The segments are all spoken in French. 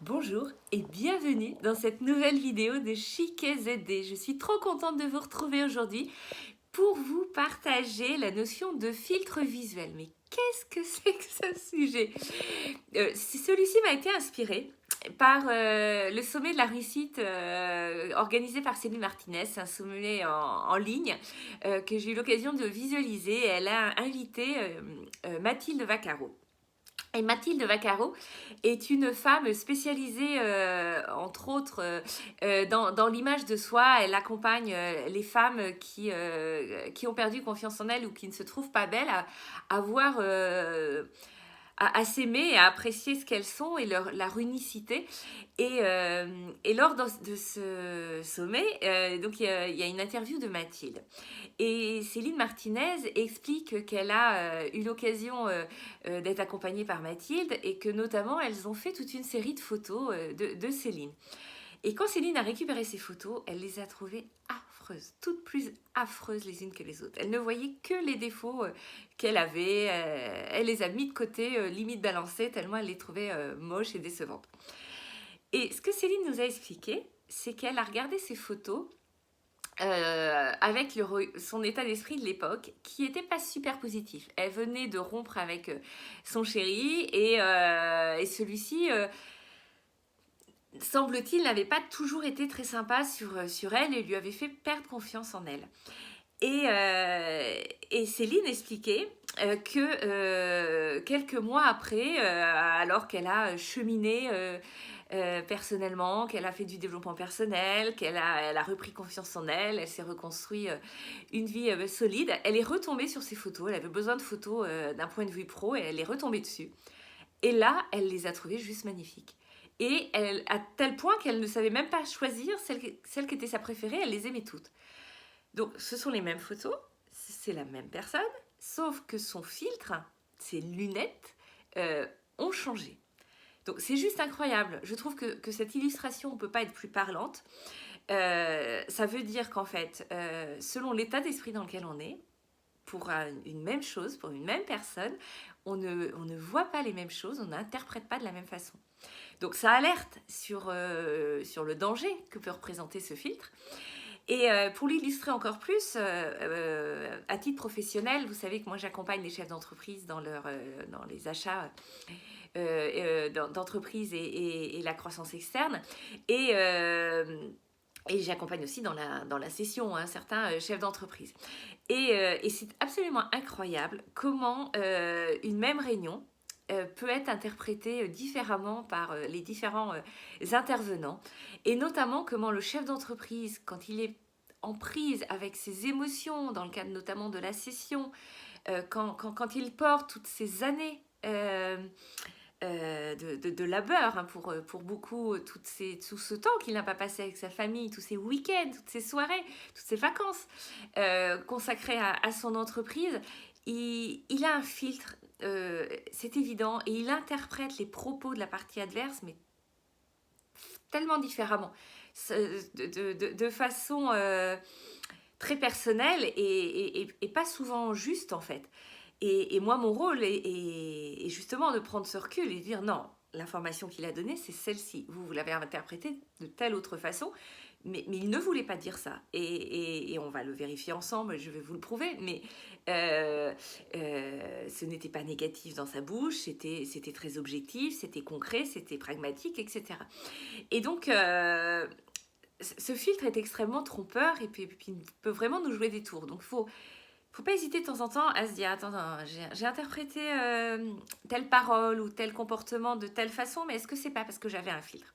Bonjour et bienvenue dans cette nouvelle vidéo de Chiquet ZD. Je suis trop contente de vous retrouver aujourd'hui pour vous partager la notion de filtre visuel. Mais qu'est-ce que c'est que ce sujet? Celui-ci m'a été inspiré par le sommet de la réussite organisé par Céline Martinez. C'est un sommet en ligne que j'ai eu l'occasion de visualiser. Elle a invité Mathilde Vaccaro. Et Mathilde Vaccaro est une femme spécialisée, entre autres, dans l'image de soi. Elle accompagne les femmes qui ont perdu confiance en elles ou qui ne se trouvent pas belles à voir à s'aimer et à apprécier ce qu'elles sont et leur unicité. Et lors de ce sommet, donc il y a une interview de Mathilde. Et Céline Martinez explique qu'elle a eu l'occasion d'être accompagnée par Mathilde et que notamment elles ont fait toute une série de photos de Céline. Et quand Céline a récupéré ces photos, elle les a trouvées affreuses, toutes plus affreuses les unes que les autres. Elle ne voyait que les défauts qu'elle avait, elle les a mis de côté, limite balancés, tellement elle les trouvait moches et décevantes. Et ce que Céline nous a expliqué, c'est qu'elle a regardé ces photos avec son état d'esprit de l'époque, qui n'était pas super positif. Elle venait de rompre avec son chéri et celui-ci, semble-t-il, n'avait pas toujours été très sympa sur elle et lui avait fait perdre confiance en elle. Et Céline expliquait que quelques mois après, alors qu'elle a cheminé personnellement, qu'elle a fait du développement personnel, elle a repris confiance en elle, elle s'est reconstruit une vie solide, elle est retombée sur ses photos, elle avait besoin de photos d'un point de vue pro et elle est retombée dessus. Et là, elle les a trouvées juste magnifiques. Et elle, à tel point qu'elle ne savait même pas choisir celle qui était sa préférée, elle les aimait toutes. Donc, ce sont les mêmes photos, c'est la même personne, sauf que son filtre, ses lunettes, ont changé. Donc, c'est juste incroyable. Je trouve que cette illustration ne peut pas être plus parlante. Ça veut dire qu'en fait, selon l'état d'esprit dans lequel on est, pour une même chose, pour une même personne, on ne voit pas les mêmes choses, on n'interprète pas de la même façon. Donc, ça alerte sur le danger que peut représenter ce filtre. Et pour l'illustrer encore plus, à titre professionnel, vous savez que moi j'accompagne les chefs d'entreprise dans les achats d'entreprise et la croissance externe. Et j'accompagne aussi dans la session certains chefs d'entreprise. Et c'est absolument incroyable comment une même réunion peut être interprétée différemment par les différents intervenants. Et notamment comment le chef d'entreprise, quand il est en prise avec ses émotions, dans le cadre notamment de la session, quand il porte toutes ces années de labeur pour beaucoup, tout ce temps qu'il n'a pas passé avec sa famille, tous ces week-ends, toutes ces soirées, toutes ces vacances consacrées à son entreprise, il a un filtre, c'est évident, et il interprète les propos de la partie adverse, mais tellement différemment, de façon très personnelle et pas souvent juste en fait. Et moi, mon rôle est justement de prendre ce recul et de dire non, l'information qu'il a donnée, c'est celle-ci. Vous l'avez interprétée de telle autre façon, mais il ne voulait pas dire ça. Et on va le vérifier ensemble, je vais vous le prouver, mais ce n'était pas négatif dans sa bouche, c'était très objectif, c'était concret, c'était pragmatique, etc. Et donc, ce filtre est extrêmement trompeur et puis il peut vraiment nous jouer des tours. Donc, faut pas hésiter de temps en temps à se dire attends, j'ai interprété telle parole ou tel comportement de telle façon, mais est-ce que c'est pas parce que j'avais un filtre?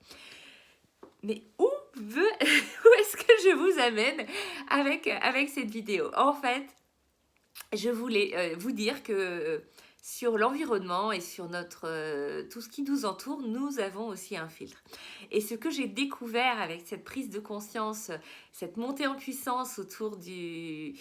Mais où est-ce que je vous amène avec cette vidéo? En fait, je voulais vous dire que sur l'environnement et sur tout ce qui nous entoure, nous avons aussi un filtre. Et ce que j'ai découvert avec cette prise de conscience, cette montée en puissance autour du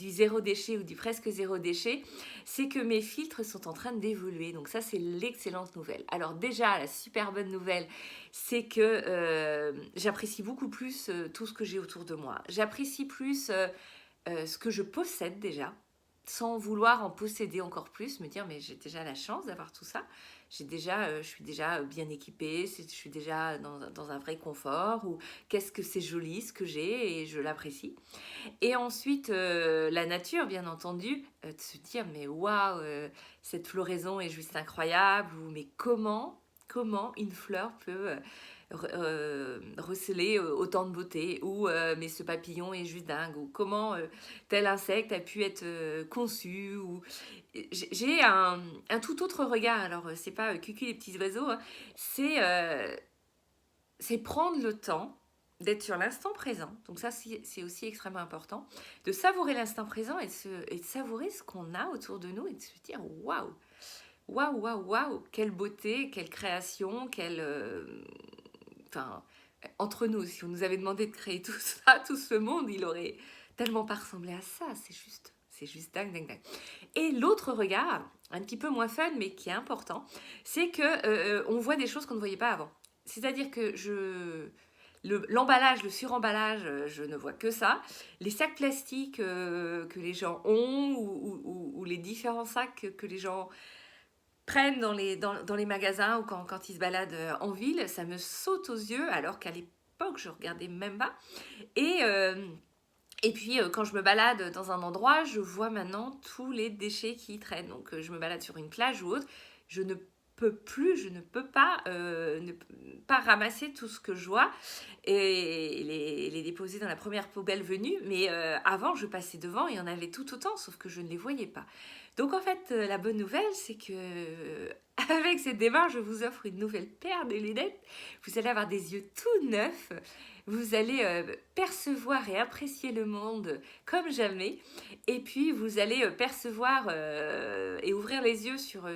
zéro déchet ou du presque zéro déchet, c'est que mes filtres sont en train d'évoluer. Donc ça, c'est l'excellente nouvelle. Alors déjà, la super bonne nouvelle, c'est que j'apprécie beaucoup plus tout ce que j'ai autour de moi. J'apprécie plus ce que je possède déjà, sans vouloir en posséder encore plus, me dire mais j'ai déjà la chance d'avoir tout ça. je suis déjà bien équipée, je suis déjà dans un vrai confort, ou qu'est-ce que c'est joli ce que j'ai et je l'apprécie. Et ensuite, la nature, bien entendu, de se dire, mais waouh, cette floraison est juste incroyable, ou mais comment une fleur peut receler autant de beauté, ou mais ce papillon est juste dingue, ou comment tel insecte a pu être conçu, ou j'ai un tout autre regard. Alors c'est pas cucu les petits oiseaux, hein, c'est c'est prendre le temps d'être sur l'instant présent. Donc ça, c'est aussi extrêmement important, de savourer l'instant présent et de savourer ce qu'on a autour de nous et de se dire waouh, waouh, waouh, waouh, quelle beauté, quelle création, quelle... Enfin, entre nous, si on nous avait demandé de créer tout ça, tout ce monde, il aurait tellement pas ressemblé à ça. C'est juste dingue, dingue, dingue. Et l'autre regard, un petit peu moins fun, mais qui est important, c'est que on voit des choses qu'on ne voyait pas avant. C'est-à-dire que l'emballage, le suremballage, je ne vois que ça. Les sacs plastiques que les gens ont, ou les différents sacs que les gens prennent dans les magasins, ou quand ils se baladent en ville, ça me saute aux yeux, alors qu'à l'époque, je regardais même pas. Et, euh, et puis, quand je me balade dans un endroit, je vois maintenant tous les déchets qui y traînent. Donc, je me balade sur une plage ou autre, je ne je ne peux pas ne pas ramasser tout ce que je vois et les déposer dans la première poubelle venue. Mais avant, je passais devant et il y en avait tout autant, sauf que je ne les voyais pas. Donc, en fait, la bonne nouvelle, c'est que avec cette démarche, je vous offre une nouvelle paire de lunettes. Vous allez avoir des yeux tout neufs. Vous allez percevoir et apprécier le monde comme jamais. Et puis, vous allez percevoir et ouvrir les yeux sur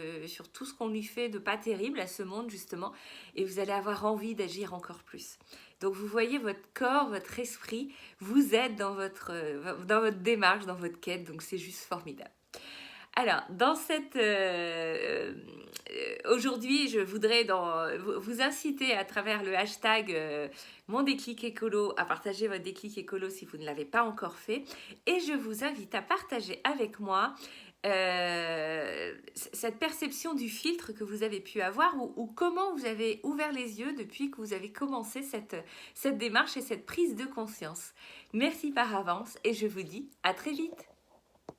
tout ce qu'on lui fait de pas terrible à ce monde, justement. Et vous allez avoir envie d'agir encore plus. Donc, vous voyez, votre corps, votre esprit vous aide dans votre démarche, dans votre quête. Donc, c'est juste formidable. Alors, aujourd'hui, je voudrais vous inciter à travers le hashtag mon déclic écolo à partager votre déclic écolo si vous ne l'avez pas encore fait. Et je vous invite à partager avec moi cette perception du filtre que vous avez pu avoir, ou comment vous avez ouvert les yeux depuis que vous avez commencé cette démarche et cette prise de conscience. Merci par avance et je vous dis à très vite.